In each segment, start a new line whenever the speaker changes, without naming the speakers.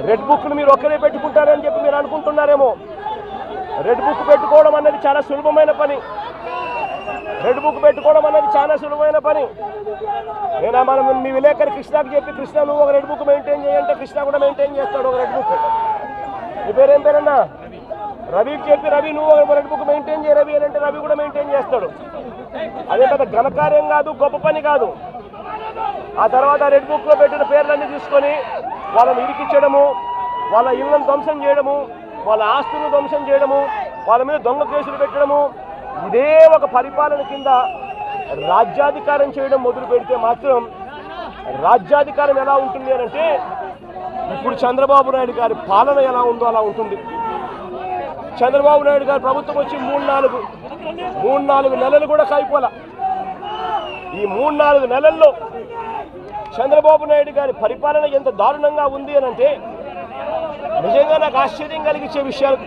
Red బుక్ను మీరు ఒక్కరే పెట్టుకుంటారని చెప్పి మీరు అనుకుంటున్నారేమో. రెడ్ బుక్ పెట్టుకోవడం అనేది చాలా సులభమైన పని. రెడ్ బుక్ పెట్టుకోవడం అనేది చాలా సులభమైన పని. నేను మనం మీ విలేకరి కృష్ణకి చెప్పి, కృష్ణ నువ్వు ఒక రెడ్ బుక్ మెయింటైన్ చేయంటే కృష్ణ కూడా మెయింటైన్ చేస్తాడు ఒక రెడ్ బుక్. నీ పేరేం పేరన్నా? రవికి చెప్పి, రవి నువ్వు ఒక రెడ్ బుక్ మెయింటైన్ చేయ రవి అని అంటే రవి కూడా మెయింటైన్ చేస్తాడు. అదే పెద్ద ఘనకార్యం కాదు, గొప్ప పని కాదు. ఆ తర్వాత రెడ్ బుక్లో పెట్టిన పేర్లన్నీ తీసుకొని వాళ్ళని ఇరికించడము, వాళ్ళ ఇళ్లను ధ్వంసం చేయడము, వాళ్ళ ఆస్తులను ధ్వంసం చేయడము, వాళ్ళ మీద దొంగ కేసులు పెట్టడము, ఇదే ఒక పరిపాలన కింద రాజ్యాధికారం చేయడం మొదలు పెడితే మాత్రం రాజ్యాధికారం ఎలా ఉంటుంది అని అంటే ఇప్పుడు చంద్రబాబు నాయుడు గారి పాలన ఎలా ఉందో అలా ఉంటుంది. చంద్రబాబు నాయుడు గారి ప్రభుత్వం వచ్చి 3-4 నెలలు కూడా కాయిపోలా. ఈ 3-4 నెలల్లో చంద్రబాబు నాయుడు గారి పరిపాలన ఎంత దారుణంగా ఉంది అని అంటే నిజంగా నాకు ఆశ్చర్యం కలిగించే విషయాలు,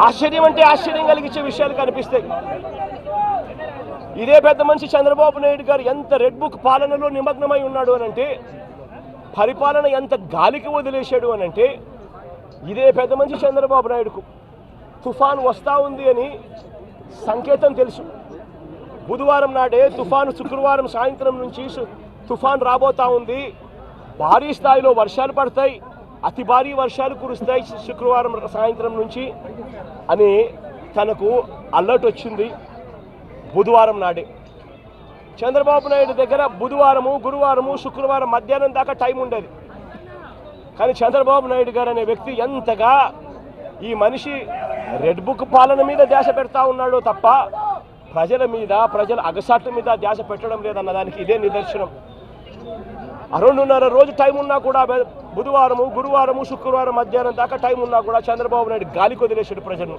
ఆశ్చర్యం కలిగించే విషయాలు కనిపిస్తాయి. ఇదే పెద్ద మనిషి చంద్రబాబు నాయుడు గారు ఎంత రెడ్ బుక్ పాలనలో నిమగ్నమై ఉన్నాడు అని అంటే, పరిపాలన ఎంత గాలికి వదిలేశాడు అని అంటే, ఇదే పెద్ద మనిషి చంద్రబాబు నాయుడుకు తుఫాను వస్తూ ఉంది అని సంకేతం తెలుసు. బుధవారం నాడే తుఫాను, శుక్రవారం సాయంత్రం నుంచి తుఫాను రాబోతా ఉంది, భారీ స్థాయిలో వర్షాలు పడతాయి, అతి భారీ వర్షాలు కురుస్తాయి శుక్రవారం సాయంత్రం నుంచి అని తనకు అలర్ట్ వచ్చింది బుధవారం నాడే. చంద్రబాబు నాయుడు దగ్గర బుధవారము, గురువారము, శుక్రవారం మధ్యాహ్నం దాకా టైం ఉండేది. కానీ చంద్రబాబు నాయుడు గారు అనే వ్యక్తి ఎంతగా ఈ మనిషి రెడ్ బుక్ పాలన మీద ధ్యాస పెడతా ఉన్నాడో తప్ప ప్రజల మీద, ప్రజల అగసాట్ల మీద ధ్యాస పెట్టడం లేదన్న దానికి ఇదే నిదర్శనం. 2.5 రోజు టైం ఉన్నా కూడా, బుధవారము, గురువారము, శుక్రవారం మధ్యాహ్నం దాకా టైం ఉన్నా కూడా చంద్రబాబు నాయుడు గాలికి వదిలేశాడు ప్రజలను.